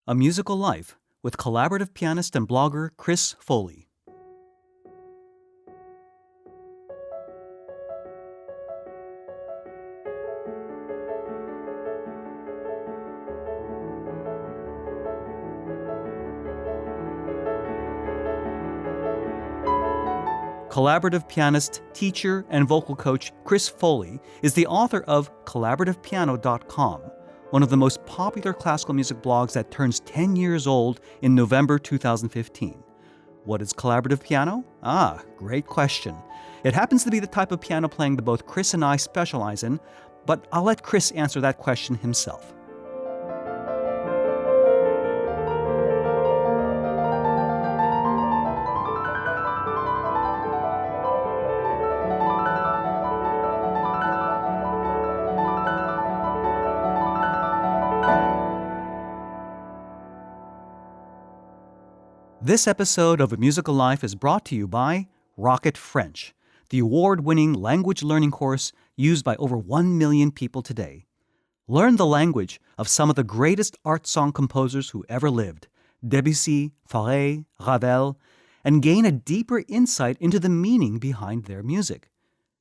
A Musical Life with collaborative pianist and blogger Chris Foley. Collaborative pianist, teacher, and vocal coach Chris Foley is the author of collaborativepiano.com, one of the most popular classical music blogs that turns 10 years old in November 2015. What is collaborative piano? Great question. It happens to be the type of piano playing that both Chris and I specialize in, but I'll let Chris answer that question himself. This episode of A Musical Life is brought to you by Rocket French, the award-winning language learning course used by over 1 million people today. Learn the language of some of the greatest art song composers who ever lived, Debussy, Fauré, Ravel, and gain a deeper insight into the meaning behind their music.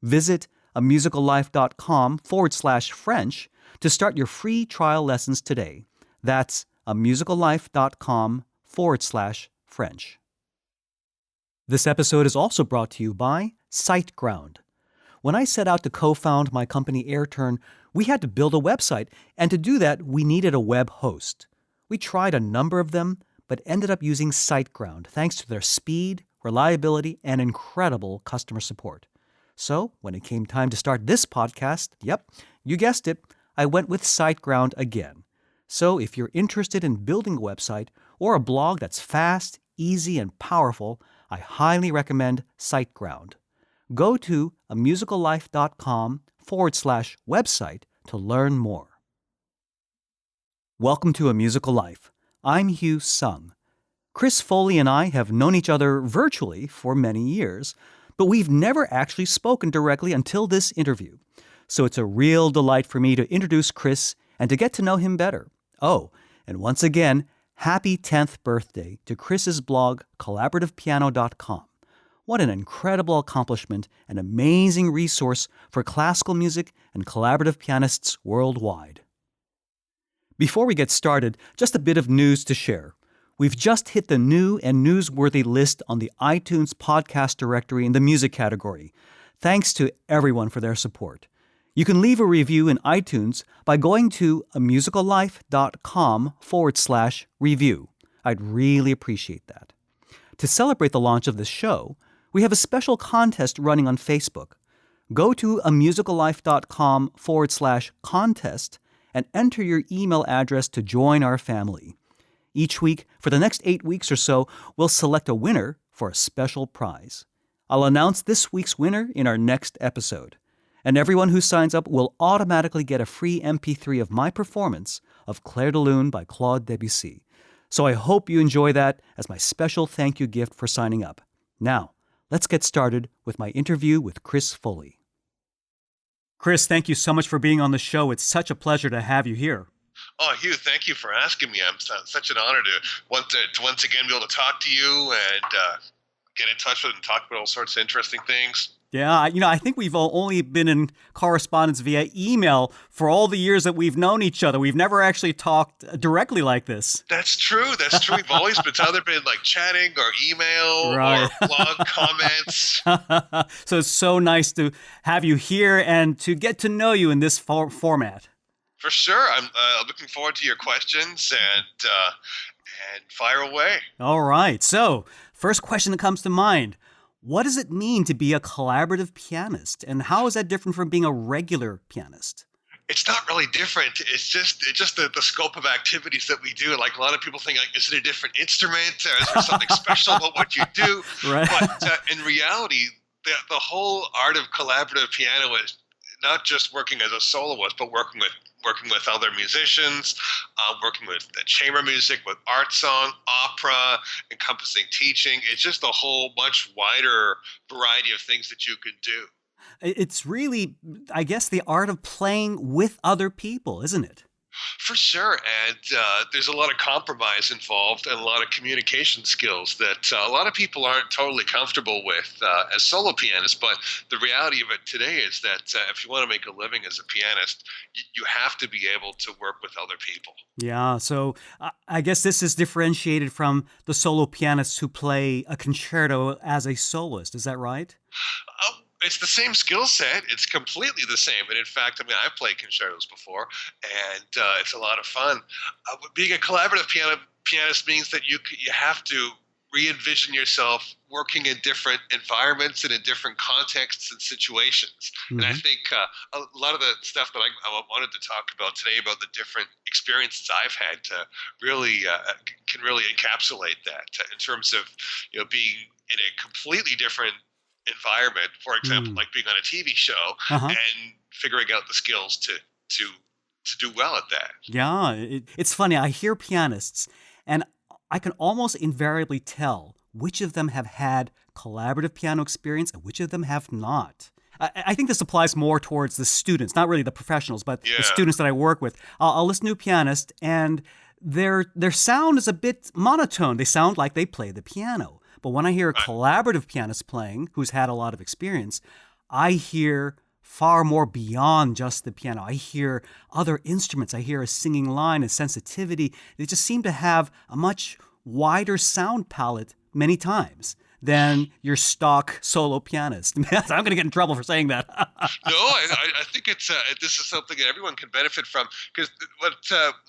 Visit amusicallife.com/French to start your free trial lessons today. That's amusicallife.com/French. This episode is also brought to you by SiteGround. When I set out to co-found my company AirTurn, we had to build a website, and to do that, we needed a web host. We tried a number of them, but ended up using SiteGround thanks to their speed, reliability, and incredible customer support. So, when it came time to start this podcast, yep, you guessed it, I went with SiteGround again. So if you're interested in building a website or a blog that's fast, easy, and powerful, I highly recommend SiteGround. Go to amusicallife.com/website to learn more. Welcome to A Musical Life. I'm Hugh Sung. Chris Foley and I have known each other virtually for many years, but we've never actually spoken directly until this interview. So it's a real delight for me to introduce Chris and to get to know him better. Oh, and once again, happy 10th birthday to Chris's blog, collaborativepiano.com. What an incredible accomplishment and amazing resource for classical music and collaborative pianists worldwide. Before we get started, just a bit of news to share. We've just hit the new and newsworthy list on the iTunes podcast directory in the music category. Thanks to everyone for their support. You can leave a review in iTunes by going to amusicallife.com/review. I'd really appreciate that. To celebrate the launch of this show, we have a special contest running on Facebook. Go to amusicallife.com/contest and enter your email address to join our family. Each week, for the next 8 weeks or so, we'll select a winner for a special prize. I'll announce this week's winner in our next episode. And everyone who signs up will automatically get a free MP3 of my performance of Clair de Lune by Claude Debussy. So I hope you enjoy that as my special thank you gift for signing up. Now, let's get started with my interview with Chris Foley. Chris, thank you so much for being on the show. It's such a pleasure to have you here. Oh, Hugh, thank you for asking me. I'm such an honor to once again be able to talk to you and get in touch with and talk about all sorts of interesting things. Yeah, I think we've only been in correspondence via email for all the years that we've known each other. We've never actually talked directly like this. That's true. We've always either been like chatting or email or blog comments. So it's so nice to have you here and to get to know you in this format. For sure. I'm looking forward to your questions and fire away. All right. So first question that comes to mind. What does it mean to be a collaborative pianist, and how is that different from being a regular pianist? It's not really different. It's just the scope of activities that we do. Like a lot of people think, like, is it a different instrument? Or is there something special about what you do? Right. But in reality, the whole art of collaborative piano is not just working as a soloist, but working with other musicians, working with the chamber music, with art song, opera, encompassing teaching. It's just a whole much wider variety of things that you can do. It's really, I guess, the art of playing with other people, isn't it? For sure, and there's a lot of compromise involved and a lot of communication skills that a lot of people aren't totally comfortable with as solo pianists. But the reality of it today is that if you want to make a living as a pianist, you have to be able to work with other people. Yeah, so I guess this is differentiated from the solo pianists who play a concerto as a soloist. Is that right? It's the same skill set. It's completely the same. And in fact, I mean, I've played concertos before, and it's a lot of fun. Being a collaborative pianist means that you have to re-envision yourself working in different environments and in different contexts and situations. And I Hmm. think a lot of the stuff that I wanted to talk about today about the different experiences I've had to really can really encapsulate that in terms of being in a completely different environment, for example, Mm. like being on a TV show Uh-huh. and figuring out the skills to to do well at that. Yeah, it's funny. I hear pianists, and I can almost invariably tell which of them have had collaborative piano experience and which of them have not. I think this applies more towards the students, not really the professionals, but the Yeah. students that I work with. I'll listen to a pianist, and their sound is a bit monotone. They sound like they play the piano. But when I hear a Right. collaborative pianist playing, who's had a lot of experience, I hear far more beyond just the piano. I hear other instruments. I hear a singing line, a sensitivity. They just seem to have a much wider sound palette many times than your stock solo pianist. I'm going to get in trouble for saying that. No, I think this is something that everyone can benefit from because what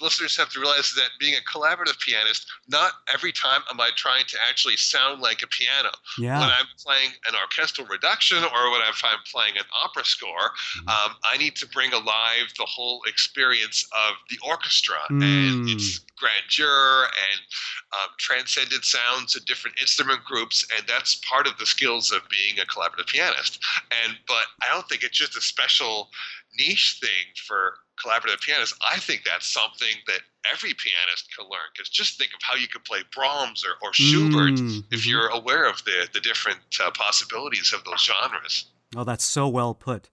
listeners have to realize is that being a collaborative pianist, not every time am I trying to actually sound like a piano. When Yeah. I'm playing an orchestral reduction or when I'm playing an opera score, I need to bring alive the whole experience of the orchestra and Mm. its grandeur and transcendent sounds and different instrument groups, and that's part of the skills of being a collaborative pianist. But I don't think it's just a special niche thing for collaborative pianists. I think that's something that every pianist can learn. Because just think of how you could play Brahms or Schubert Mm. if Mhm. you're aware of the different possibilities of those genres. Oh, that's so well put.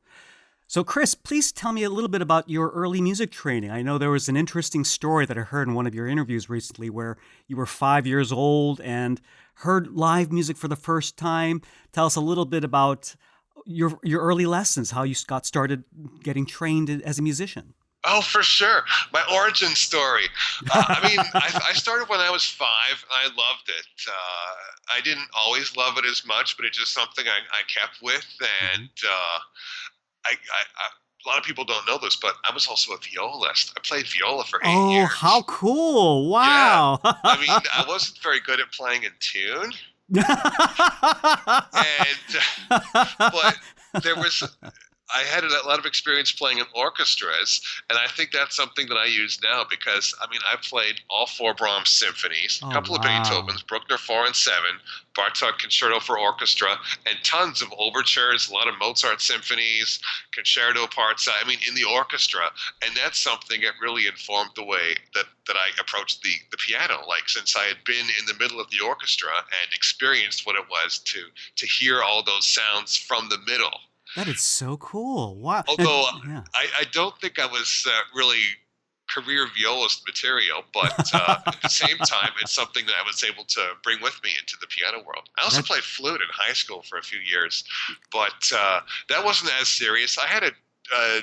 So, Chris, please tell me a little bit about your early music training. I know there was an interesting story that I heard in one of your interviews recently where you were 5 years old and heard live music for the first time. Tell us a little bit about your early lessons, how you got started getting trained as a musician. Oh, for sure. My origin story. I started when I was 5, and I loved it. I didn't always love it as much, but it's just something I kept with. And Mhm. a lot of people don't know this, but I was also a violist. I played viola for eight Oh, how years. cool. Yeah. Wow. I mean, I wasn't very good at playing in tune, and but there was I had a lot of experience playing in orchestras, and I think that's something that I use now because I mean I played all four Brahms symphonies, a Oh, couple of wow. Beethovens, Bruckner 4 and 7, Bartok Concerto for Orchestra, and tons of overtures, a lot of Mozart symphonies, concerto parts. I mean in the orchestra, and that's something that really informed the way that I approached the piano. Like since I had been in the middle of the orchestra and experienced what it was to hear all those sounds from the middle. That is so cool. Wow. Although Yeah. I don't think I was really career violist material, but at the same time, it's something that I was able to bring with me into the piano world. I also That played flute in high school for a few years, but that wasn't as serious. I had a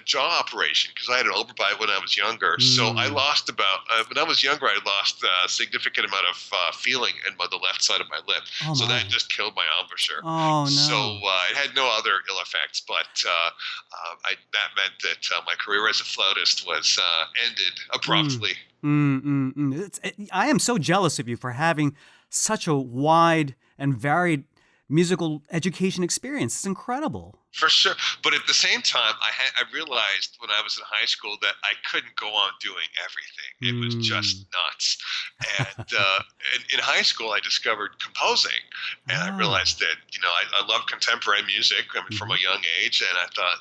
jaw operation because I had an overbite when I was younger. So I mm. lost about when I was younger, I lost a significant amount of feeling in the left side of my lip. Oh So that my. just killed my embouchure. Oh So no. it had no other ill effects, but that meant that my career as a flautist was ended Mm. abruptly. I am so jealous of you for having such a wide and varied musical education experience. It's incredible. For sure, but at the same time, I realized when I was in high school that I couldn't go on doing everything. It was just Mm. nuts. And in high school, I discovered composing, and I Oh. realized that I love contemporary music. I mean, from Mhm. a young age, and I thought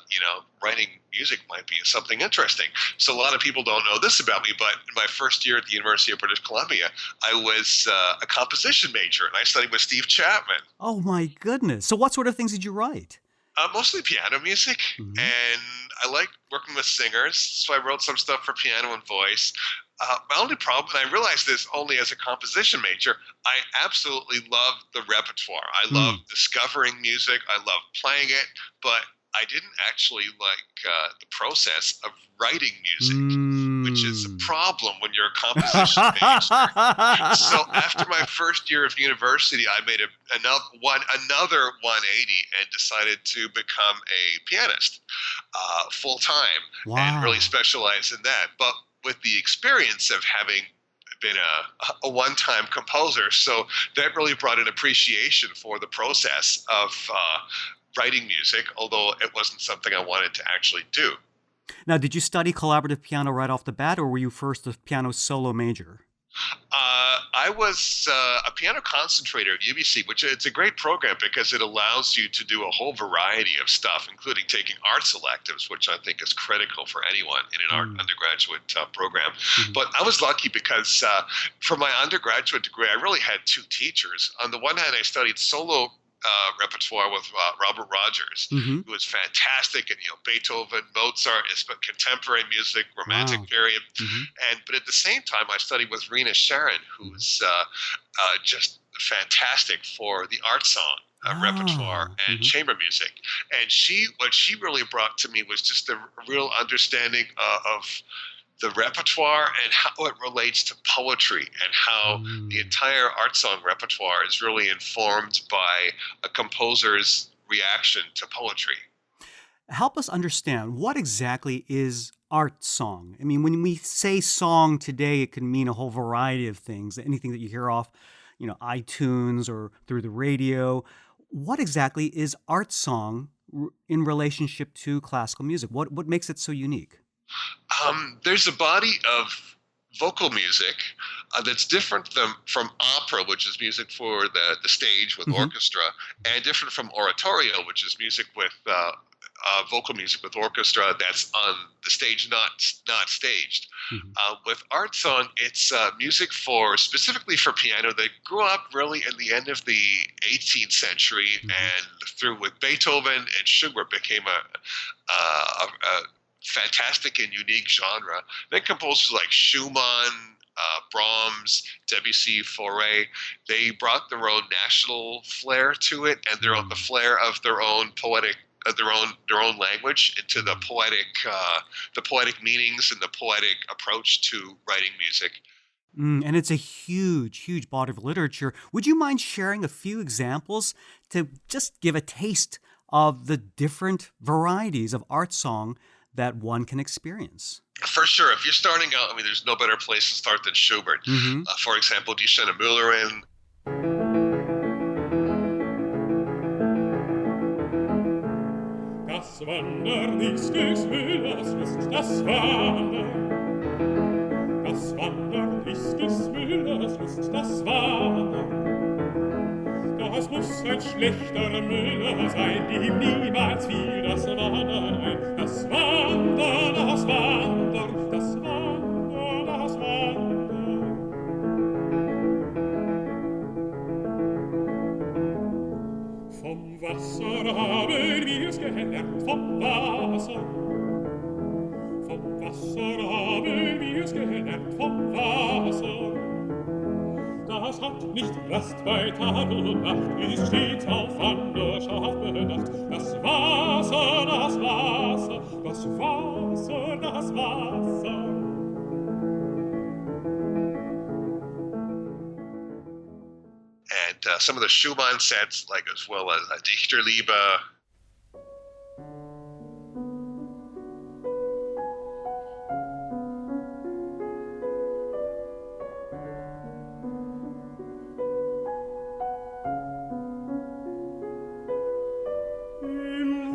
writing music might be something interesting. So a lot of people don't know this about me, but in my first year at the University of British Columbia, I was a composition major, and I studied with Steve Chapman. Oh my goodness. So what sort of things did you write? Mostly piano music, Hmm. and I like working with singers, so I wrote some stuff for piano and voice. My only problem, and I realized this only as a composition major, I absolutely love the repertoire. I love Mm. discovering music, I love playing it, but I didn't actually like the process of writing music, which is a Mm. problem when you're a composition major. So after my first year of university, I made another 180 and decided to become a pianist full time and really Wow. specialize in that. But with the experience of having been a one-time composer, so that really brought an appreciation for the process of writing music, although it wasn't something I wanted to actually do. Now, did you study collaborative piano right off the bat, or were you first a piano solo major? I was a piano concentrator at UBC, which it's a great program because it allows you to do a whole variety of stuff, including taking arts electives, which I think is critical for anyone in an art Mm. undergraduate program. Mhm. But I was lucky because for my undergraduate degree, I really had two teachers. On the one hand, I studied solo repertoire with Robert Rogers, Mhm. who was fantastic at Beethoven, Mozart, contemporary music, romantic Wow. period, Mhm. but at the same time, I studied with Rena Sharon, Mhm. who's just fantastic for the art song. Repertoire Ah. and Mhm. chamber music, and what she really brought to me was just a real understanding of the repertoire and how it relates to poetry and how the Mm. entire art song repertoire is really informed by a composer's reaction to poetry. Help us understand what exactly is art song? I mean, when we say song today, it can mean a whole variety of things, anything that you hear off, iTunes or through the radio. What exactly is art song in relationship to classical music? What makes it so unique? There's a body of vocal music that's different from opera, which is music for the stage with Hmm. orchestra, and different from oratorio, which is music with vocal music with orchestra that's on the stage, not staged. Hmm. With art song, it's music for specifically for piano that grew up really in the end of the 18th century Hmm. and through with Beethoven and Schubert became a fantastic and unique genre. Then composers like Schumann, Brahms, Debussy, Fauré, they brought their own national flair to it and the Mm. flair of their own poetic their own language into Mm. the poetic meanings and the poetic approach to writing music. And it's a huge, huge body of literature. Would you mind sharing a few examples to just give a taste of the different varieties of art song that one can experience? For sure, if you're starting out, I mean, there's no better place to start than Schubert. Hmm. For example, Die Schöne Müllerin. Das Wandern ist des Müllers Lust, das Wandern. Das Wandern ist des Müllers Lust, das Wandern. Das muss ein schlechter Müller sein, dem niemals fiel das Wandern ein. Das Wandern, das Wandern, das Wandern, das Wandern. Vom Wasser haben wir's gelernt, vom Wasser. Vom Wasser haben wir's gelernt, vom Wasser. Das hat nicht Rast bei Tag und Nacht, ist stets auf Wanderschaft bedacht. Das Wasser, das Wasser, das Wasser, das Wasser. And some of the Schumann sets, like as well as Dichterliebe. Im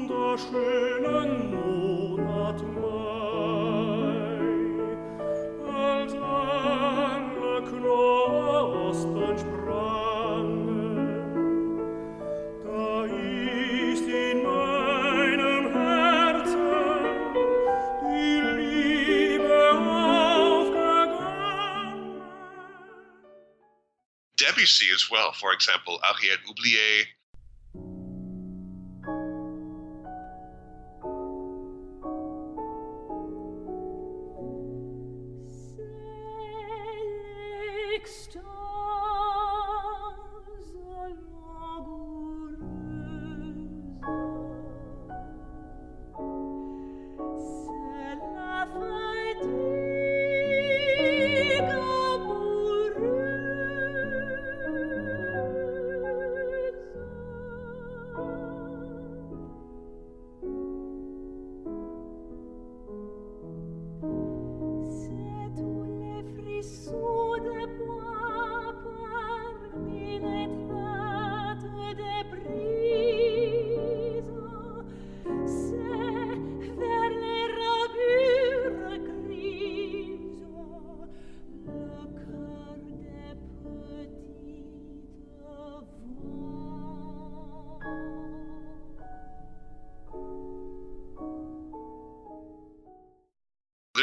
wunderschönen Monat Mai, als alle Knospen sprangen, da ist in meinem Herzen die Liebe aufgegangen. Debussy as well, for example, Ariel Oublié.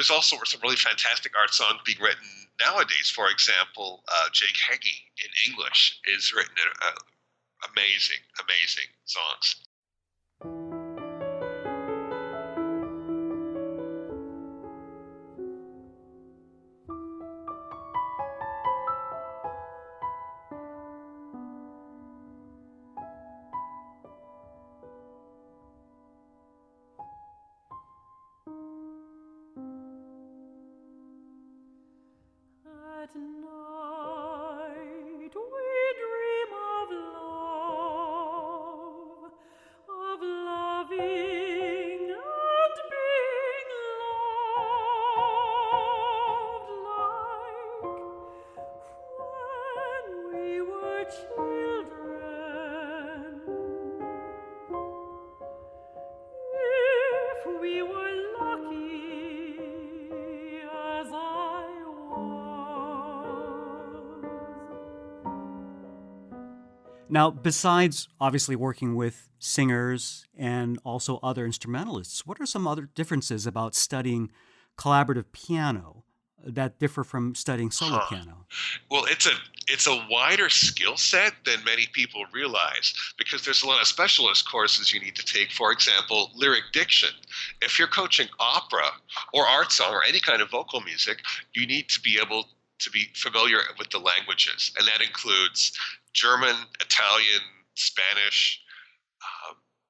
there's also some really fantastic art songs being written nowadays. For example, Jake Heggie in English is written amazing, amazing songs. At night we dream of love, of loving and being loved, like when we were children. If we were lucky as I Now, besides obviously working with singers and also other instrumentalists, what are some other differences about studying collaborative piano that differ from studying solo piano? Well, it's a wider skill set than many people realize, because there's a lot of specialist courses you need to take. For example, lyric diction. If you're coaching opera or art song or any kind of vocal music, you need to be able to be familiar with the languages, and that includes German, Italian, Spanish,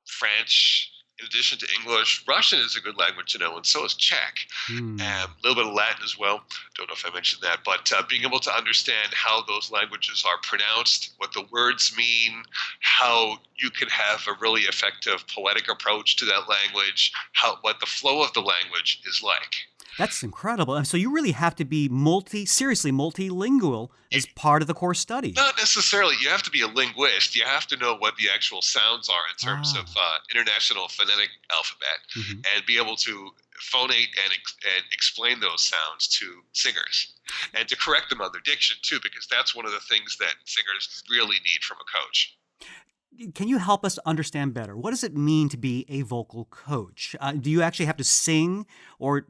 French, in addition to English. Russian is a good language to know, and so is Czech. A little bit of Latin as well. Don't know if I mentioned that, but being able to understand how those languages are pronounced, what the words mean, how you can have a really effective poetic approach to that language, what the flow of the language is like. That's incredible. And so you really have to be seriously multilingual as part of the core study. Not necessarily. You have to be a linguist. You have to know what the actual sounds are in terms of international phonetic alphabet, and be able to phonate and explain those sounds to singers, and to correct them on their diction too, because that's one of the things that singers really need from a coach. Can you help us understand better? What does it mean to be a vocal coach? Do you actually have to sing or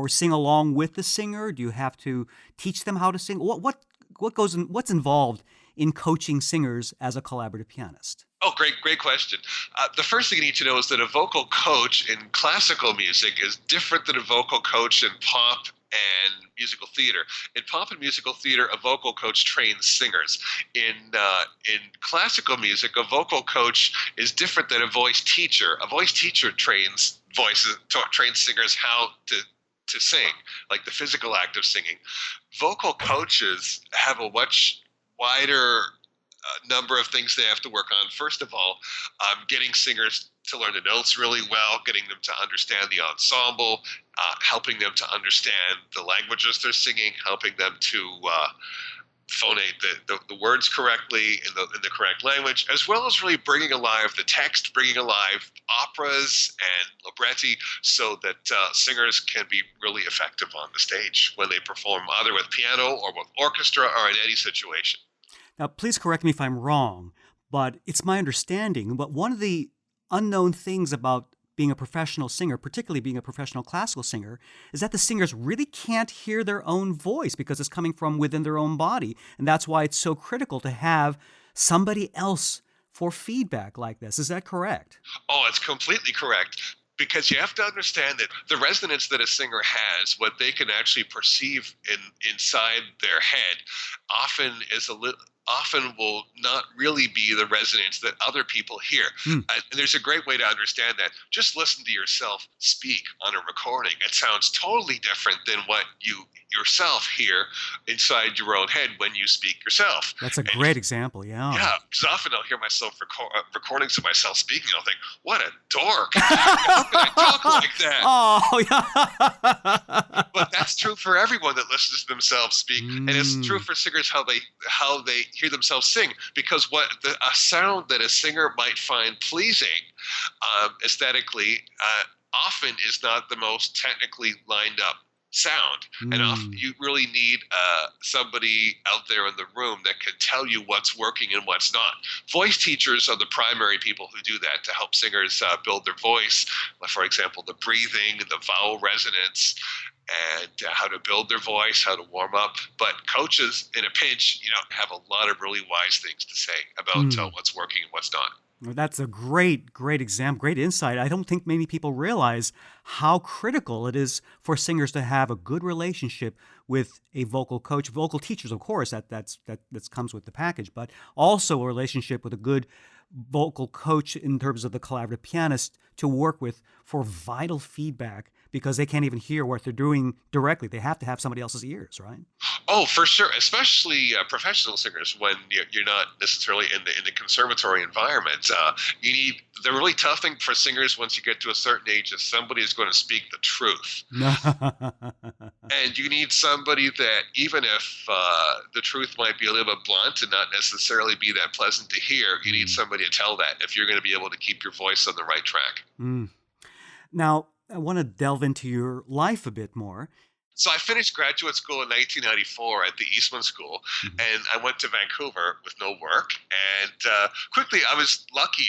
sing along with the singer? Do you have to teach them how to sing? What's involved in coaching singers as a collaborative pianist? Oh, great question. The first thing you need to know is that a vocal coach in classical music is different than a vocal coach in pop and musical theater. In pop and musical theater, a vocal coach trains singers. In classical music, a vocal coach is different than a voice teacher. A voice teacher trains singers how to sing, like the physical act of singing. Vocal coaches have a much wider number of things they have to work on. First of all, getting singers to learn the notes really well, getting them to understand the ensemble, helping them to understand the languages they're singing, helping them to phonate the words correctly in the correct language, as well as really bringing alive the text, bringing alive operas and libretti, so that singers can be really effective on the stage when they perform either with piano or with orchestra or in any situation. Now, please correct me if I'm wrong, but it's my understanding, but one of the unknown things about being a professional singer, particularly being a professional classical singer, is that the singers really can't hear their own voice because it's coming from within their own body. And that's why it's so critical to have somebody else for feedback like this. Is that correct? Oh, it's completely correct. Because you have to understand that the resonance that a singer has, what they can actually perceive inside their head, often will not really be the resonance that other people hear. And there's a great way to understand that. Just listen to yourself speak on a recording. It sounds totally different than what you yourself hear inside your own head when you speak yourself. That's a great example, yeah. Yeah, because often I'll hear myself recordings of myself speaking, and I'll think, what a dork. How can I talk like that? Oh, yeah. But that's true for everyone that listens to themselves speak, and it's true for singers how they hear themselves sing, because a sound that a singer might find pleasing aesthetically often is not the most technically lined up sound. And Mm. you really need somebody out there in the room that can tell you what's working and what's not. Voice teachers are the primary people who do that to help singers build their voice. For example, the breathing, the vowel resonance, and how to build their voice, how to warm up. But coaches, in a pinch, have a lot of really wise things to say about Mm. what's working and what's not. Well, that's a great example, great insight. I don't think many people realize how critical it is for singers to have a good relationship with a vocal coach, vocal teachers, of course, that comes with the package, but also a relationship with a good vocal coach in terms of the collaborative pianist to work with for vital feedback, because they can't even hear what they're doing directly. They have to have somebody else's ears, right? Oh, for sure, especially professional singers when you're not necessarily in the conservatory environment. You need the really tough thing for singers once you get to a certain age is somebody is going to speak the truth. And you need somebody that, even if the truth might be a little bit blunt and not necessarily be that pleasant to hear, you need somebody to tell that if you're going to be able to keep your voice on the right track. Mm. Now, I want to delve into your life a bit more. So I finished graduate school in 1994 at the Eastman School, and I went to Vancouver with no work. And quickly, I was lucky.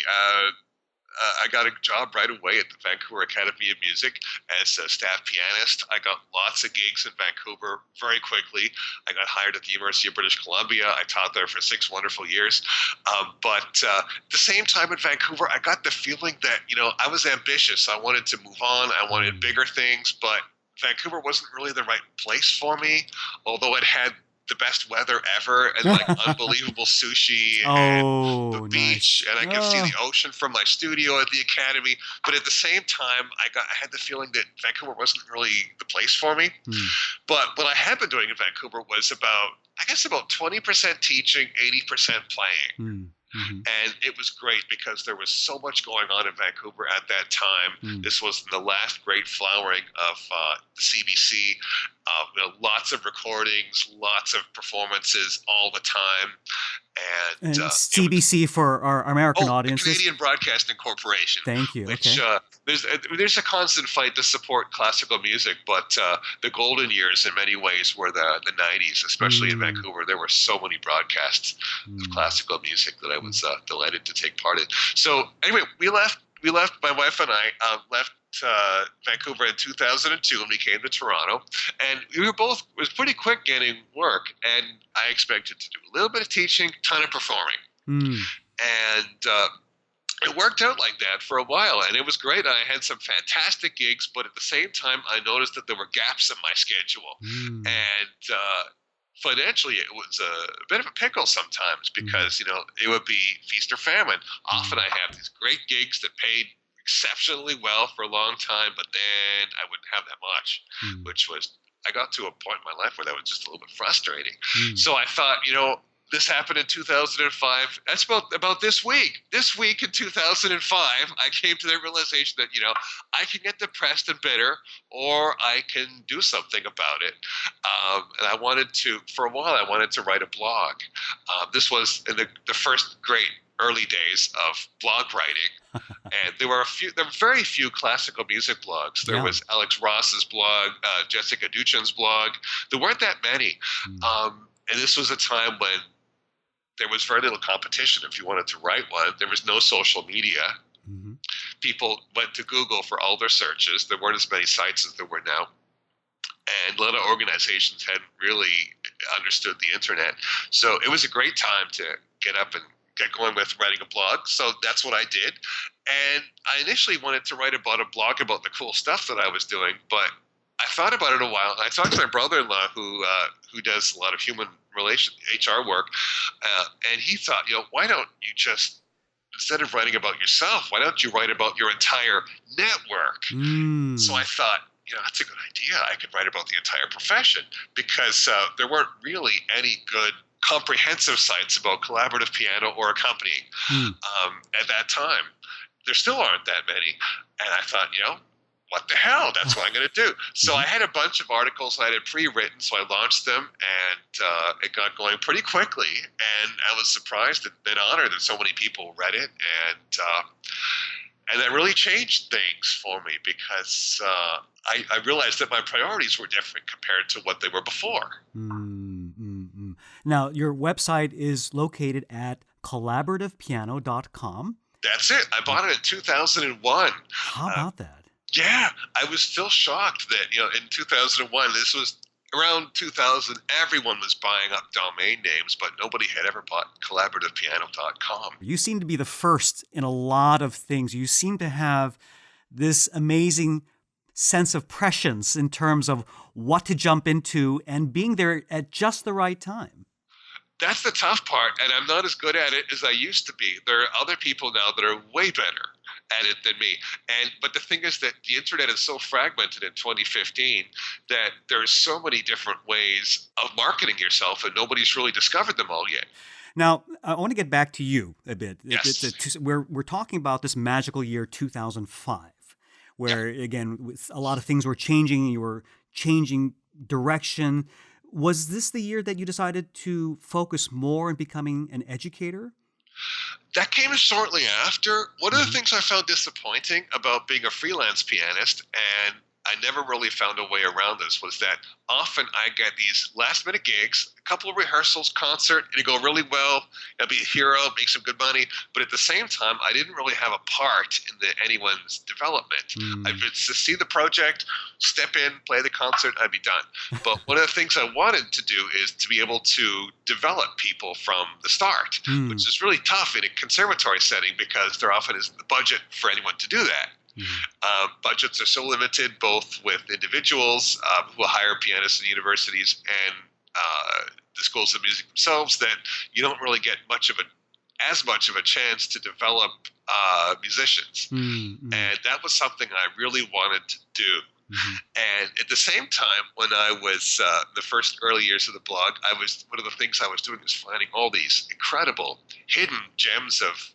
I got a job right away at the Vancouver Academy of Music as a staff pianist. I got lots of gigs in Vancouver very quickly. I got hired at the University of British Columbia. I taught there for 6 wonderful years. But at the same time in Vancouver, I got the feeling that, I was ambitious. I wanted to move on. I wanted bigger things, but Vancouver wasn't really the right place for me, although it had the best weather ever and unbelievable sushi and the beach, Nice. and I could see the ocean from my studio at the academy. But at the same time, I had the feeling that Vancouver wasn't really the place for me. But what I had been doing in Vancouver was about 20% teaching, 80% playing. And it was great because there was so much going on in Vancouver at that time. This was the last great flowering of the CBC. Lots of recordings, lots of performances all the time. And CBC for our American audiences. Canadian Broadcasting Corporation. Thank you. Which there's a constant fight to support classical music, but the golden years in many ways were the 90s, especially in Vancouver. There were so many broadcasts of classical music that I was delighted to take part in. So anyway, we left. My wife and I left Vancouver in 2002, and we came to Toronto. And we was pretty quick getting work, and I expected to do a little bit of teaching, ton of performing. And it worked out like that for a while, and it was great. I had some fantastic gigs, but at the same time, I noticed that there were gaps in my schedule. And financially, it was a bit of a pickle sometimes because, it would be feast or famine. Often I have these great gigs that paid exceptionally well for a long time, but then I wouldn't have that much, which was, I got to a point in my life where that was just a little bit frustrating. So I thought, this happened in 2005. That's about this week. This week in 2005, I came to the realization that, I can get depressed and bitter, or I can do something about it. And for a while, I wanted to write a blog. This was in the first great early days of blog writing. And there were very few classical music blogs. There was Alex Ross's blog, Jessica Duchin's blog. There weren't that many. And this was a time when there was very little competition if you wanted to write one. There was no social media. People went to Google for all their searches. There weren't as many sites as there were now. And a lot of organizations hadn't really understood the internet. So it was a great time to get up and get going with writing a blog. So that's what I did. And I initially wanted to write about a blog about the cool stuff that I was doing, but I thought about it a while. I talked to my brother-in-law who does a lot of human relation HR work, and he thought, why don't you just, instead of writing about yourself, why don't you write about your entire network? So I thought, that's a good idea. I could write about the entire profession, because there weren't really any good comprehensive sites about collaborative piano or accompanying at that time. There still aren't that many. And I thought, what the hell? That's what I'm going to do. So I had a bunch of articles I had pre-written, so I launched them, and it got going pretty quickly. And I was surprised and honored that so many people read it. And And that really changed things for me because I realized that my priorities were different compared to what they were before. Now, your website is located at collaborativepiano.com. That's it. I bought it in 2001. How about that? Yeah, I was still shocked that, in 2001, this was around 2000, everyone was buying up domain names, but nobody had ever bought collaborativepiano.com. You seem to be the first in a lot of things. You seem to have this amazing sense of prescience in terms of what to jump into and being there at just the right time. That's the tough part, and I'm not as good at it as I used to be. There are other people now that are way better at it than me. But the thing is that the internet is so fragmented in 2015 that there's so many different ways of marketing yourself, and nobody's really discovered them all yet. Now, I want to get back to you a bit. Yes. We're talking about this magical year 2005, where, again, a lot of things were changing. You were changing direction. Was this the year that you decided to focus more on becoming an educator? That came shortly after. One of the things I found disappointing about being a freelance pianist, and I never really found a way around this, was that often I get these last-minute gigs, a couple of rehearsals, concert, it'd go really well, I'd be a hero, make some good money, but at the same time, I didn't really have a part in anyone's development. I would just see the project, step in, play the concert, I'd be done. But one of the things I wanted to do is to be able to develop people from the start, which is really tough in a conservatory setting because there often isn't the budget for anyone to do that. Budgets are so limited, both with individuals who hire pianists in universities and the schools of music themselves, that you don't really get as much of a chance to develop musicians. And that was something I really wanted to do. And at the same time, when I was the first early years of the blog, one of the things I was doing was finding all these incredible hidden gems of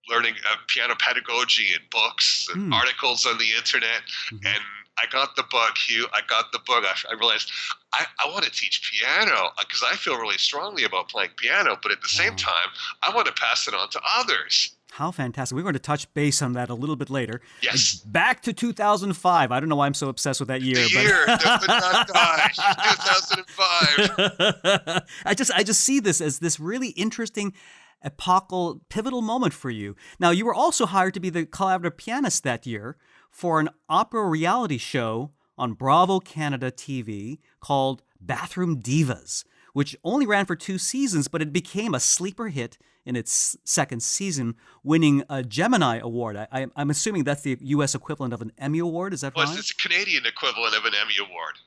learning piano pedagogy and books and articles on the internet. And I got the bug, Hugh. I got the bug. I realized I want to teach piano because I feel really strongly about playing piano, but at the same time, I want to pass it on to others. How fantastic. We're going to touch base on that a little bit later. Yes. Back to 2005. I don't know why I'm so obsessed with that year. The year that would not die. 2005. I just see this as this really interesting epochal, pivotal moment for you. Now, you were also hired to be the collaborative pianist that year for an opera reality show on Bravo Canada TV called Bathroom Divas, which only ran for 2 seasons, but it became a sleeper hit in its second season, winning a Gemini Award. I'm assuming that's the U.S. equivalent of an Emmy Award. Is that right? Well, it's a Canadian equivalent of an Emmy Award.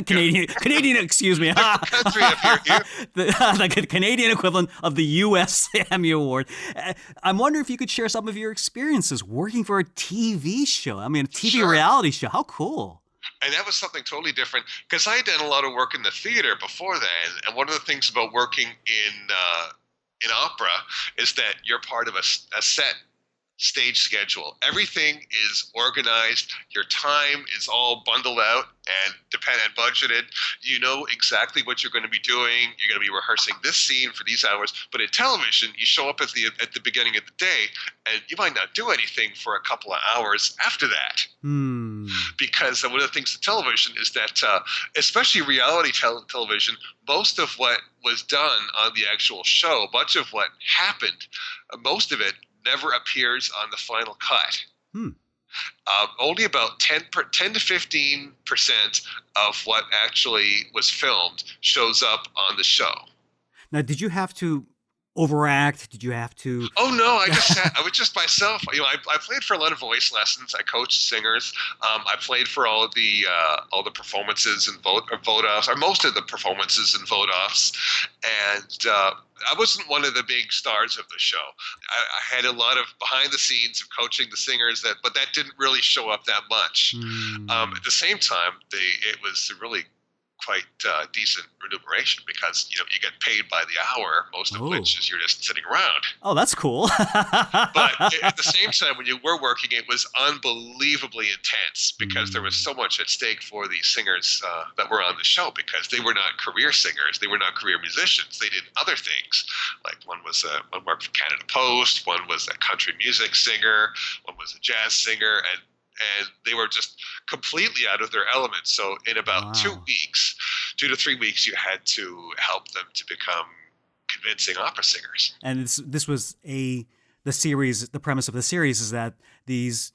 Canadian, excuse me. Country up here. The Canadian equivalent of the U.S. Emmy Award. I'm wondering if you could share some of your experiences working for a TV show. I mean, a TV reality show. How cool. And that was something totally different because I had done a lot of work in the theater before then. And one of the things about working in opera is that you're part of a set stage schedule. Everything is organized. Your time is all bundled out and budgeted. You know exactly what you're going to be doing. You're going to be rehearsing this scene for these hours. But in television, you show up at the beginning of the day, and you might not do anything for a couple of hours after that. Because one of the things with television is that, especially reality television, most of what was done on the actual show, much of what happened, most of it never appears on the final cut. Only about 10 to 15% of what actually was filmed shows up on the show. Now, did you have to overact? Did you have to? Oh no, I was just myself. I played for a lot of voice lessons. I coached singers. I played for all the performances and vote-offs, or most of the performances and vote-offs, and I wasn't one of the big stars of the show. I had a lot of behind the scenes of coaching the singers, but that didn't really show up that much. At the same time, it was a really quite decent remuneration because you get paid by the hour, most of which is you're just sitting around. Oh, that's cool. But at the same time, when you were working, it was unbelievably intense because there was so much at stake for the singers that were on the show because they were not career singers, they were not career musicians. They did other things. Like one worked for Canada Post, one was a country music singer, one was a jazz singer, and they were just completely out of their element. So in about 2 to 3 weeks, you had to help them to become convincing opera singers. And this was the premise of the series is that these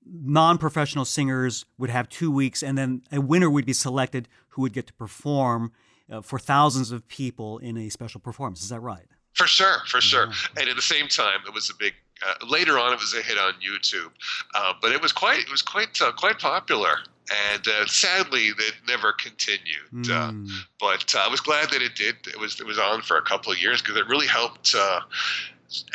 non-professional singers would have 2 weeks, and then a winner would be selected who would get to perform for thousands of people in a special performance. Is that right? For sure. And at the same time, it was a big. Later on, it was a hit on YouTube, but it was quite popular. And sadly, it never continued. But I was glad that it did. It was on for a couple of years because it really helped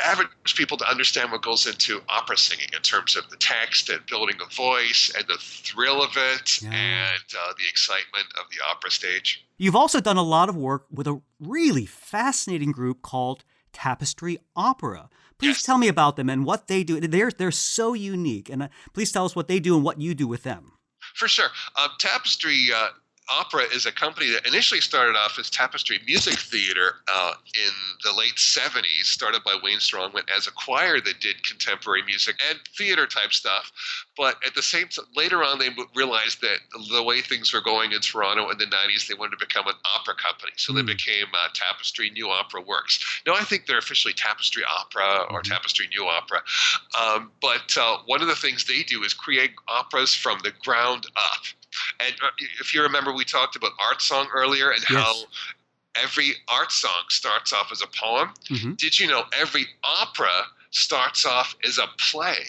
average people to understand what goes into opera singing in terms of the text and building a voice and the thrill of it and the excitement of the opera stage. You've also done a lot of work with a really fascinating group called Tapestry Opera. Please tell me about them and what they do. They're so unique. And please tell us what they do and what you do with them. For sure. Tapestry Opera is a company that initially started off as Tapestry Music Theater in the late 70s, started by Wayne Strongman as a choir that did contemporary music and theater type stuff. But at the same time, later on, they realized that the way things were going in Toronto in the 90s, they wanted to become an opera company. So they became Tapestry New Opera Works. Now, I think they're officially Tapestry Opera or Tapestry New Opera. But one of the things they do is create operas from the ground up. And if you remember, we talked about art song earlier and how every art song starts off as a poem. Did you know every opera starts off as a play?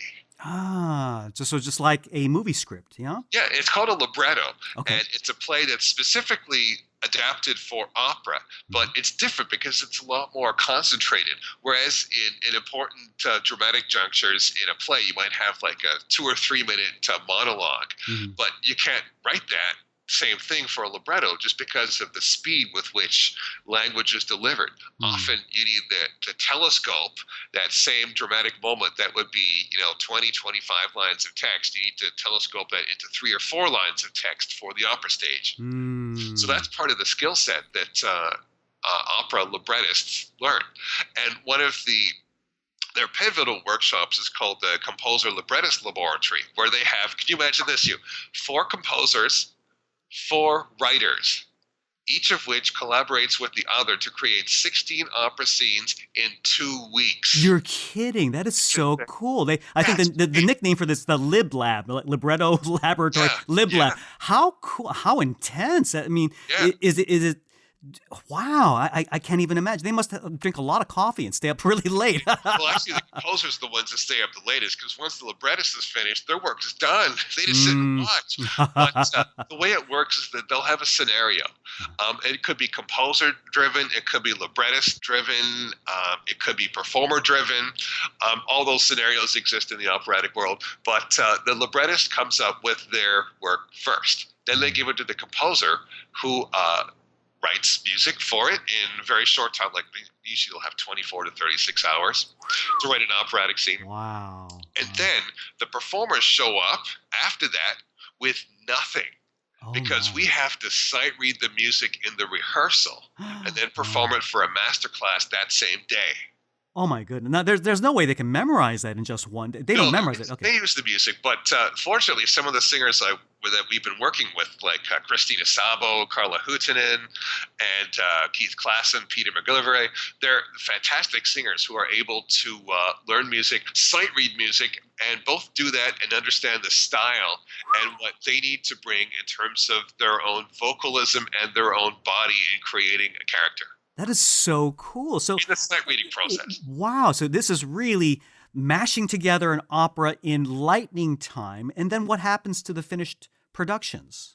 Just like a movie script, yeah? Yeah, it's called a libretto. Okay. And it's a play that's specifically adapted for opera, but it's different because it's a lot more concentrated. Whereas in important dramatic junctures in a play, you might have like a 2 or 3 minute monologue, but you can't write that same thing for a libretto just because of the speed with which language is delivered. Often you need the telescope, that same dramatic moment that would be 20, 25 lines of text. You need to telescope that into 3 or 4 lines of text for the opera stage. So that's part of the skill set that opera librettists learn. And one of their pivotal workshops is called the Composer Librettist Laboratory, where they have, can you imagine this, 4 composers, 4 writers, each of which collaborates with the other to create 16 opera scenes in 2 weeks. You're kidding. That is so cool. I think the nickname for this, the Lib Lab, Libretto Laboratory, Lib Lab. How cool, how intense. I mean, is it wow, I can't even imagine. They must drink a lot of coffee and stay up really late. Well, actually, the composers are the ones that stay up the latest because once the librettist is finished, their work is done. They just sit and watch. But the way it works is that they'll have a scenario. It could be composer-driven. It could be librettist-driven. It could be performer-driven. All those scenarios exist in the operatic world. But the librettist comes up with their work first. Then they give it to the composer who writes music for it in a very short time, like usually they'll have 24 to 36 hours to write an operatic scene. Wow. And then the performers show up after that with nothing because we have to sight read the music in the rehearsal and then perform it for a master class that same day. Oh my goodness! Now there's no way they can memorize that in just one day. They don't memorize it. Okay. They use the music, but fortunately, some of the singers that we've been working with, like Christina Sabo, Carla Huhtinen, and Keith Klassen, Peter McGillivray, they're fantastic singers who are able to learn music, sight read music, and both do that and understand the style and what they need to bring in terms of their own vocalism and their own body in creating a character. That is so cool. So in the sight reading process. Wow. So this is really mashing together an opera in lightning time. And then what happens to the finished productions?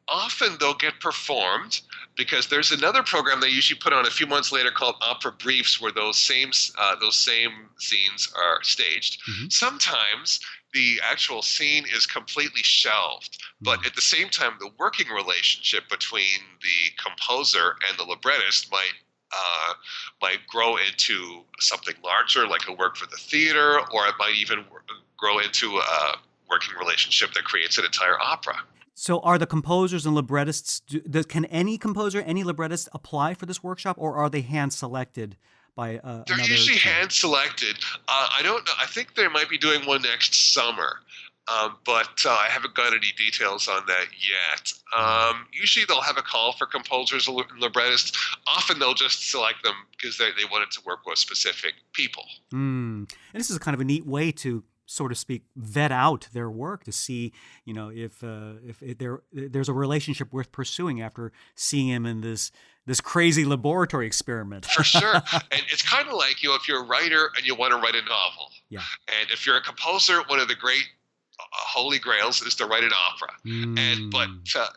Often they'll get performed because there's another program they usually put on a few months later called opera briefs, where those same scenes are staged. Sometimes the actual scene is completely shelved, but at the same time, the working relationship between the composer and the librettist might grow into something larger, like a work for the theater, or it might even grow into a working relationship that creates an entire opera. So are the composers and librettists, can any composer, any librettist apply for this workshop, or are they hand-selected by They're another usually team? hand-selected. I don't know. I think they might be doing one next summer, but I haven't got any details on that yet. Usually they'll have a call for composers and librettists. Often they'll just select them because they wanted to work with specific people. And this is kind of a neat way to, so to speak, vet out their work to see, if there's a relationship worth pursuing after seeing him in this crazy laboratory experiment. For sure. And it's kind of like, if you're a writer and you want to write a novel. Yeah. And if you're a composer, one of the great holy grails is to write an opera. But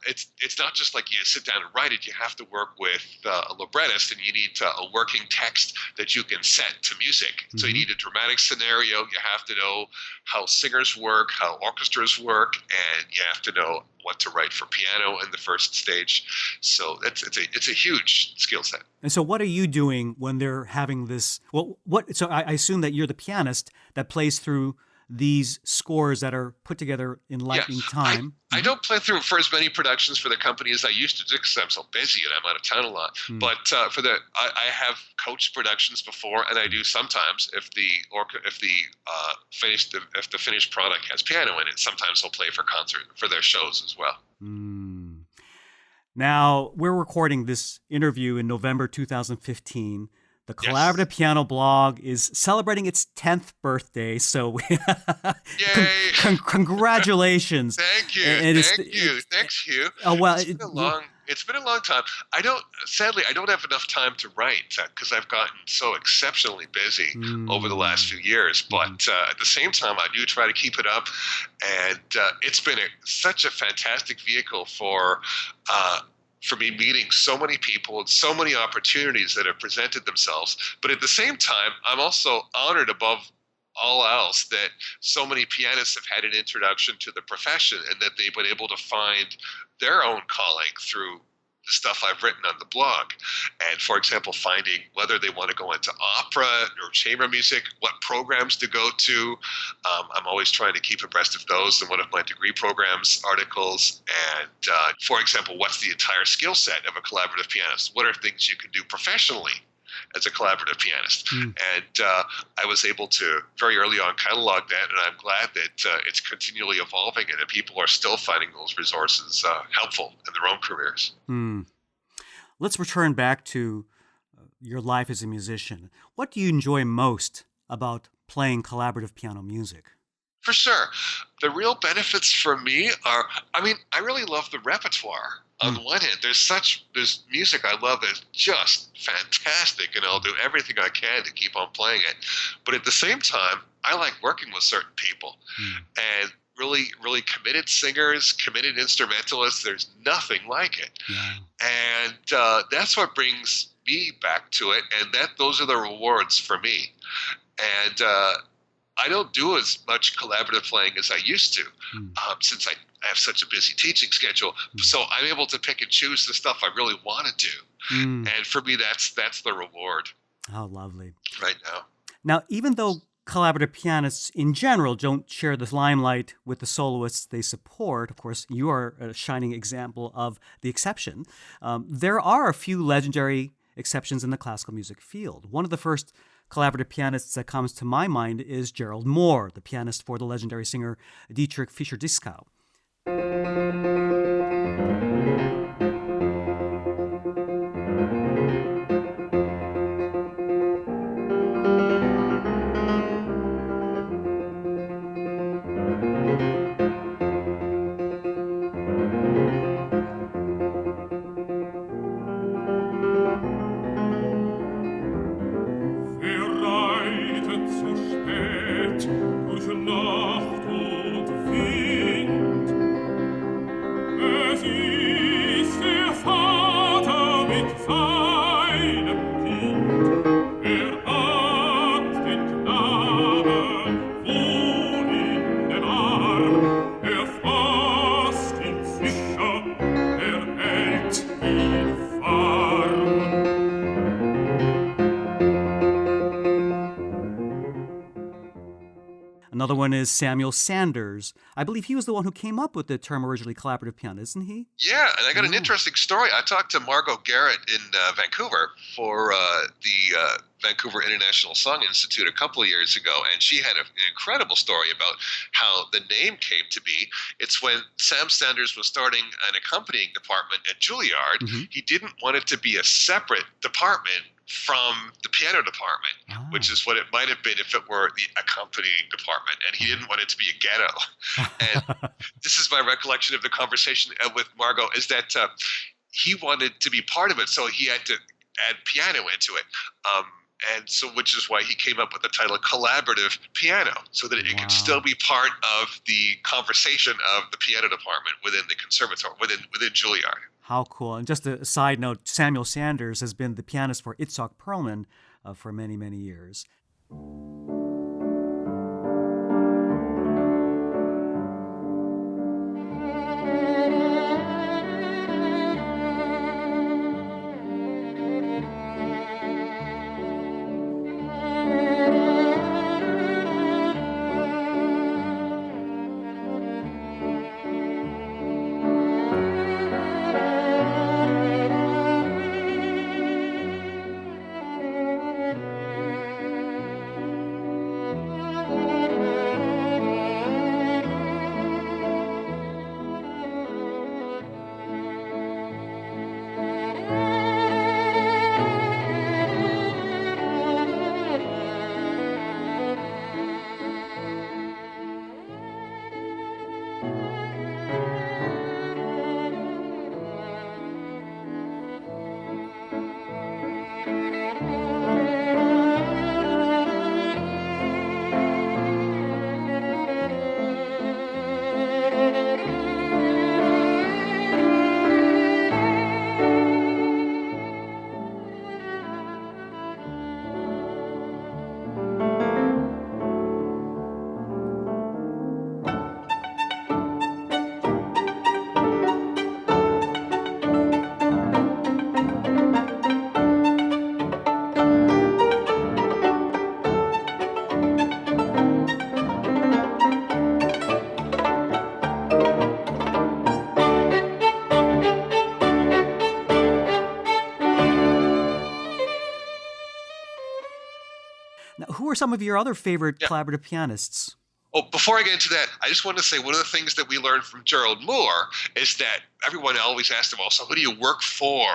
it's not just like you sit down and write it. You have to work with a librettist, and you need a working text that you can set to music. So you need a dramatic scenario. You have to know how singers work, how orchestras work, and you have to know what to write for piano in the first stage. So it's a huge skill set. And so what are you doing when they're having this? Well, so I assume that you're the pianist that plays through these scores that are put together in lightning time. I don't play through for as many productions for the company as I used to do because I'm so busy and I'm out of town a lot. But I have coached productions before, and I do sometimes if the finished product has piano in it. Sometimes I'll play for their shows as well. Now, we're recording this interview in November 2015. The Collaborative Piano blog is celebrating its 10th birthday, so yay! Congratulations! Thank you, thanks, Hugh. Oh well, it's been a long time. I don't have enough time to write because I've gotten so exceptionally busy over the last few years. But at the same time, I do try to keep it up, and it's been such a fantastic vehicle for me meeting so many people and so many opportunities that have presented themselves. But at the same time, I'm also honored above all else that so many pianists have had an introduction to the profession and that they've been able to find their own calling through the stuff I've written on the blog. And for example, finding whether they want to go into opera or chamber music, what programs to go to. I'm always trying to keep abreast of those in one of my degree programs articles. And for example, what's the entire skill set of a collaborative pianist? What are things you can do professionally as a collaborative pianist? And I was able to very early on catalog that, and I'm glad that it's continually evolving and that people are still finding those resources helpful in their own careers. Let's return back to your life as a musician. What do you enjoy most about playing collaborative piano music? For sure. The real benefits for me are, I really love the repertoire. On the one hand, there's music I love that's just fantastic, and I'll do everything I can to keep on playing it. But at the same time, I like working with certain people. And really, really committed singers, committed instrumentalists, there's nothing like it. And that's what brings me back to it, and those are the rewards for me. And I don't do as much collaborative playing as I used to, since I have such a busy teaching schedule. So I'm able to pick and choose the stuff I really want to do. And for me, that's the reward. Oh, lovely. Right now. Now, even though collaborative pianists in general don't share the limelight with the soloists they support, of course, you are a shining example of the exception. There are a few legendary exceptions in the classical music field. One of the first collaborative pianists that comes to my mind is Gerald Moore, the pianist for the legendary singer Dietrich Fischer-Dieskau. Nacht und Wind, einem Kind, hat den Knabe wohl in den Arm, fasst ihn sicher, hält ihn warm. Another one is Samuel Sanders. I believe he was the one who came up with the term originally collaborative piano, isn't he? Yeah, and I got an interesting story. I talked to Margot Garrett in Vancouver for the Vancouver International Song Institute a couple of years ago, and she had an incredible story about how the name came to be. It's when Sam Sanders was starting an accompanying department at Juilliard, he didn't want it to be a separate department from the piano department, which is what it might have been if it were the accompanying department, and he didn't want it to be a ghetto. And this is my recollection of the conversation with Margot, is that he wanted to be part of it, so he had to add piano into it. And so, which is why he came up with the title collaborative piano, so that it could still be part of the conversation of the piano department within the conservatory, within Juilliard. How cool. And just a side note, Samuel Sanders has been the pianist for Itzhak Perlman for many, many years. Now, who are some of your other favorite collaborative pianists? Oh, before I get into that, I just want to say one of the things that we learned from Gerald Moore is that everyone always asked him, well, so who do you work for?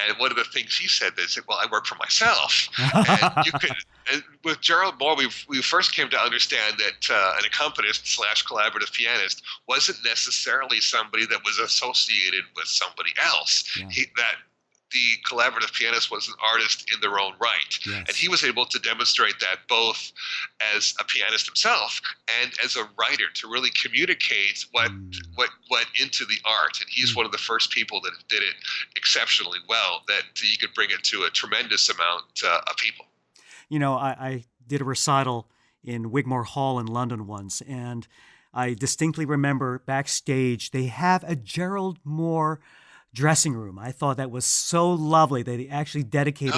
And one of the things he said, they said, well, I work for myself. And you could, and with Gerald Moore, we first came to understand that an accompanist / collaborative pianist wasn't necessarily somebody that was associated with somebody else. That the collaborative pianist was an artist in their own right. Yes. And he was able to demonstrate that both as a pianist himself and as a writer to really communicate what went into the art. And he's one of the first people that did it exceptionally well, that you could bring it to a tremendous amount of people. You know, I did a recital in Wigmore Hall in London once, and I distinctly remember backstage they have a Gerald Moore dressing room. I thought that was so lovely that he actually dedicated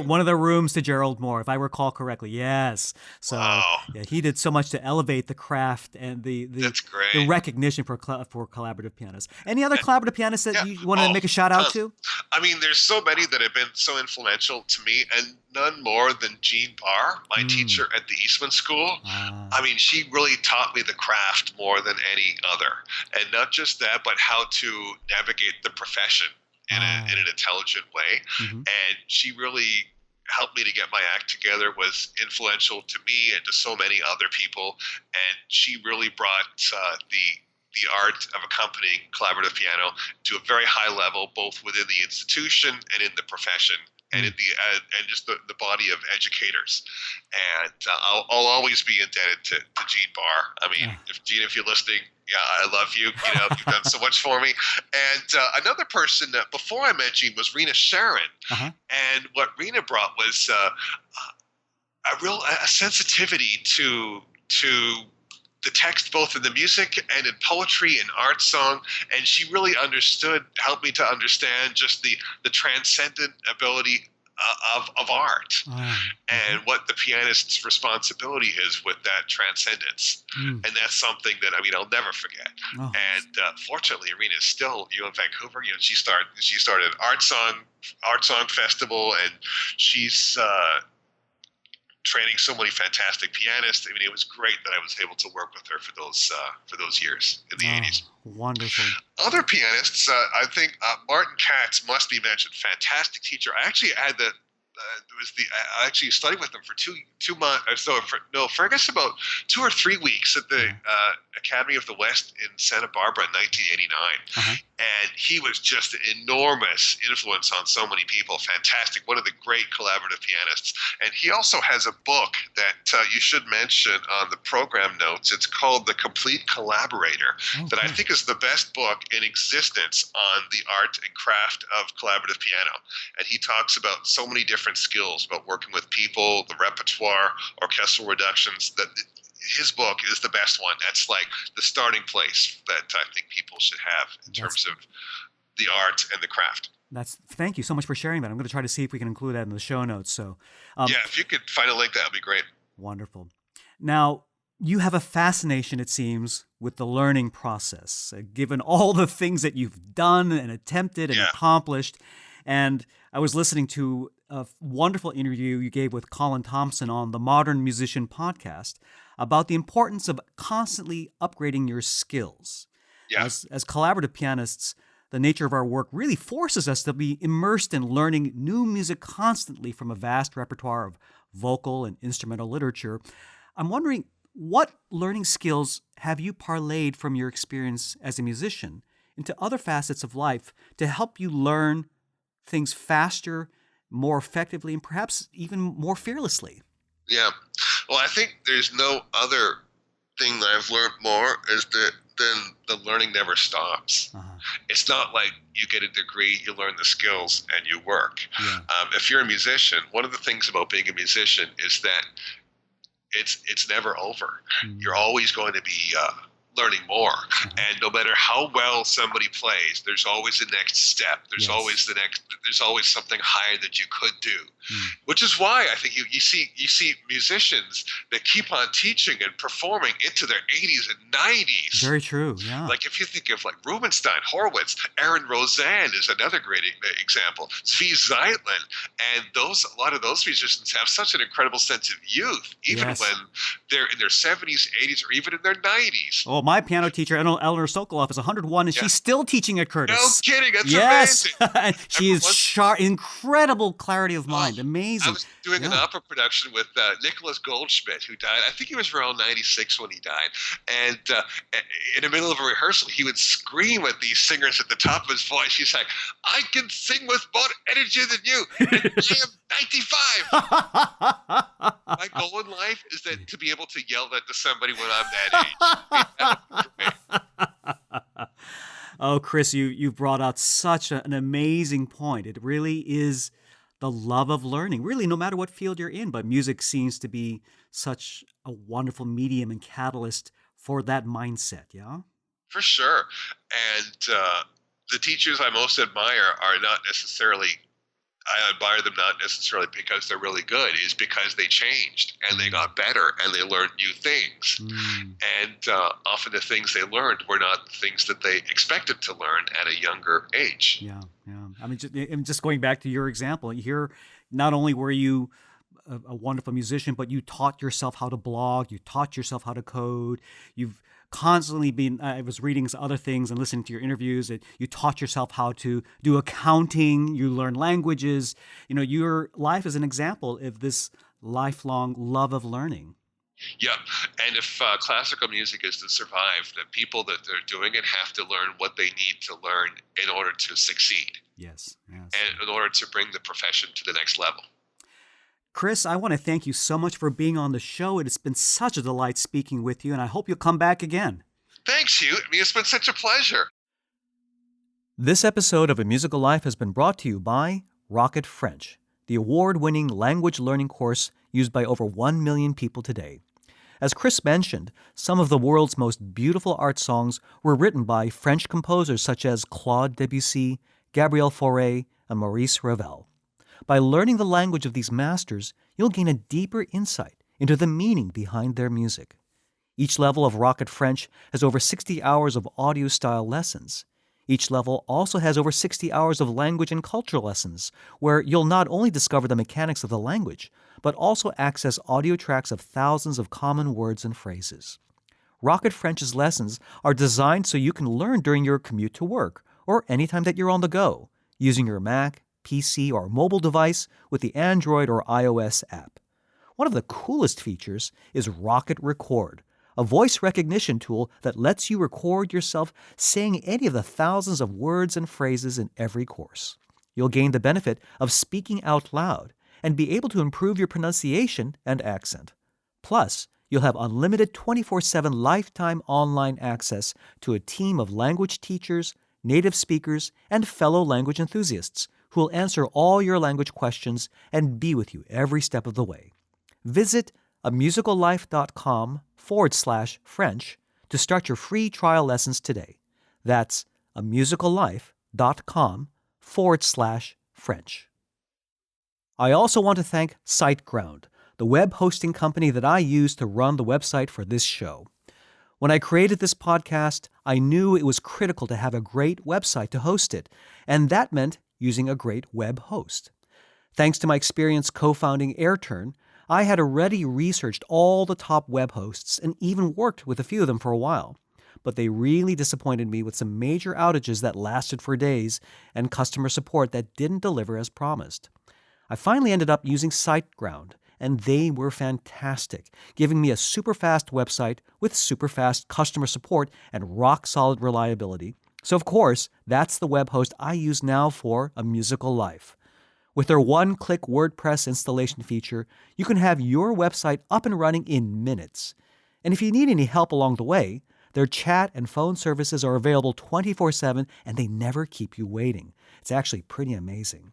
one of the rooms to Gerald Moore, if I recall correctly. Yes. So yeah, he did so much to elevate the craft and the recognition for collaborative pianists. Any other collaborative pianists that you want to make a shout out to? I mean, there's so many that have been so influential to me, and none more than Jean Barr, my teacher at the Eastman School. I mean, she really taught me the craft more than any other. And not just that, but how to navigate the profession in an intelligent way. And she really helped me to get my act together, was influential to me and to so many other people. And she really brought the art of accompanying collaborative piano to a very high level, both within the institution and in the profession, and in the and just the body of educators. And I'll always be indebted to Jean Barr. I mean, if Jean, if you're listening, Yeah, I love you. You've done so much for me. And another person that before I met Jean was Rena Sharon. Uh-huh. And what Rena brought was a sensitivity to the text, both in the music and in poetry and art song. And she really helped me to understand just the transcendent ability of art, and what the pianist's responsibility is with that transcendence. And that's something that I'll never forget. And fortunately, Irina is still in Vancouver. She started art song festival, and she's training so many fantastic pianists. It was great that I was able to work with her for those years in the 80s. Wonderful. Other pianists, I think Martin Katz must be mentioned. Fantastic teacher. I actually had I actually studied with him for 2 months. For I guess about 2 or 3 weeks at the Academy of the West in Santa Barbara in 1989. And he was just an enormous influence on so many people. Fantastic. One of the great collaborative pianists. And he also has a book that you should mention on the program notes. It's called The Complete Collaborator, that I think is the best book in existence on the art and craft of collaborative piano. And he talks about so many different skills, about working with people, the repertoire, orchestral reductions. That his book is the best one. That's like the starting place that I think people should have in terms of the art and the craft. Thank you so much for sharing that. I'm going to try to see if we can include that in the show notes. So, if you could find a link, that would be great. Wonderful. Now, you have a fascination, it seems, with the learning process, given all the things that you've done and attempted and accomplished. And I was listening to a wonderful interview you gave with Colin Thompson on the Modern Musician podcast about the importance of constantly upgrading your skills. Yeah. As collaborative pianists, the nature of our work really forces us to be immersed in learning new music constantly from a vast repertoire of vocal and instrumental literature. I'm wondering, what learning skills have you parlayed from your experience as a musician into other facets of life to help you learn things faster, more effectively, and perhaps even more fearlessly? Yeah. Well, I think there's no other thing that I've learned more than the learning never stops. It's not like you get a degree, you learn the skills, and you work. If you're a musician, one of the things about being a musician is that it's never over. You're always going to be learning more. And no matter how well somebody plays, there's always a next step. There's always something higher that you could do. Which is why I think you see musicians that keep on teaching and performing into their 80s and 90s. Very true. Yeah. Like if you think of like Rubinstein, Horowitz, Aaron Rosen is another great example. Zvi Zeitlin, and a lot of those musicians have such an incredible sense of youth, even when they're in their 70s, 80s, or even in their 90s. Oh, my piano teacher, Eleanor Sokoloff, is 101, and she's still teaching at Curtis. No kidding. That's amazing. She is sharp, incredible clarity of mind. Amazing. I was doing an opera production with Nicholas Goldschmidt, who died. I think he was around 96 when he died. And in the middle of a rehearsal, he would scream at these singers at the top of his voice. He's like, I can sing with more energy than you. And I am 95. My goal in life is that to be able to yell that to somebody when I'm that age. Oh, Chris, you brought out such an amazing point. It really is the love of learning, really, no matter what field you're in. But music seems to be such a wonderful medium and catalyst for that mindset, yeah? For sure. And the teachers I most admire are not necessarily, I admire them not necessarily because they're really good, is because they changed and they got better and they learned new things. And often the things they learned were not the things that they expected to learn at a younger age. Yeah. I mean, just going back to your example, here, not only were you a wonderful musician, but you taught yourself how to blog, you taught yourself how to code, you've constantly been, I was reading some other things and listening to your interviews, that you taught yourself how to do accounting, you learn languages. Your life is an example of this lifelong love of learning. Yeah, and if classical music is to survive, the people that are doing it have to learn what they need to learn in order to succeed. Yes. And in order to bring the profession to the next level. Chris, I want to thank you so much for being on the show. It has been such a delight speaking with you, and I hope you'll come back again. Thanks, Hugh. I mean, it's been such a pleasure. This episode of A Musical Life has been brought to you by Rocket French, the award-winning language learning course used by over 1 million people today. As Chris mentioned, some of the world's most beautiful art songs were written by French composers such as Claude Debussy, Gabriel Fauré, and Maurice Ravel. By learning the language of these masters, you'll gain a deeper insight into the meaning behind their music. Each level of Rocket French has over 60 hours of audio-style lessons. Each level also has over 60 hours of language and culture lessons, where you'll not only discover the mechanics of the language, but also access audio tracks of thousands of common words and phrases. Rocket French's lessons are designed so you can learn during your commute to work or anytime that you're on the go, using your Mac, PC, or mobile device with the Android or iOS app. One of the coolest features is Rocket Record, a voice recognition tool that lets you record yourself saying any of the thousands of words and phrases in every course. You'll gain the benefit of speaking out loud and be able to improve your pronunciation and accent. Plus, you'll have unlimited 24/7 lifetime online access to a team of language teachers, native speakers, and fellow language enthusiasts who will answer all your language questions and be with you every step of the way. Visit amusicallife.com/French to start your free trial lessons today. That's amusicallife.com/French. I also want to thank SiteGround, the web hosting company that I use to run the website for this show. When I created this podcast, I knew it was critical to have a great website to host it, and that meant using a great web host. Thanks to my experience co-founding AirTurn, I had already researched all the top web hosts and even worked with a few of them for a while. But they really disappointed me with some major outages that lasted for days and customer support that didn't deliver as promised. I finally ended up using SiteGround, and they were fantastic, giving me a super fast website with super fast customer support and rock-solid reliability. So of course, that's the web host I use now for A Musical Life. With their one-click WordPress installation feature, you can have your website up and running in minutes. And if you need any help along the way, their chat and phone services are available 24/7 and they never keep you waiting. It's actually pretty amazing.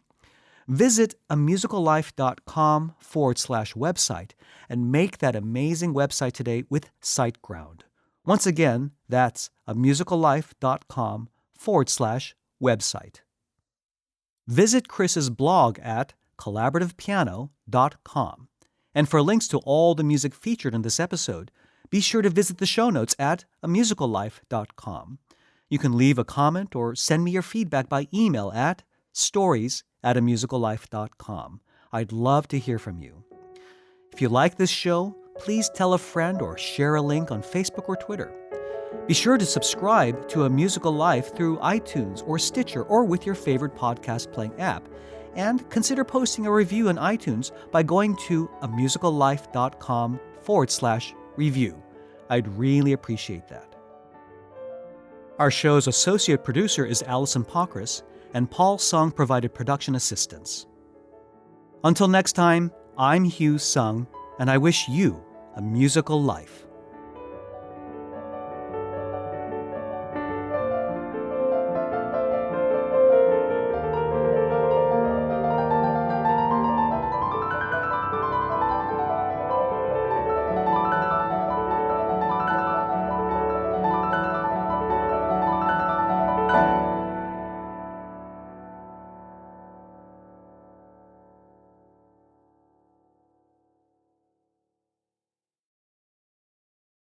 Visit amusicallife.com/website and make that amazing website today with SiteGround. Once again, that's amusicallife.com/website. Visit Chris's blog at collaborativepiano.com. And for links to all the music featured in this episode, be sure to visit the show notes at amusicallife.com. You can leave a comment or send me your feedback by email at stories@amusicallife.com. I'd love to hear from you. If you like this show, please tell a friend or share a link on Facebook or Twitter. Be sure to subscribe to A Musical Life through iTunes or Stitcher or with your favorite podcast playing app. And consider posting a review on iTunes by going to amusicallife.com/review. I'd really appreciate that. Our show's associate producer is Allison Pokris, and Paul Sung provided production assistance. Until next time, I'm Hugh Sung, and I wish you a musical life.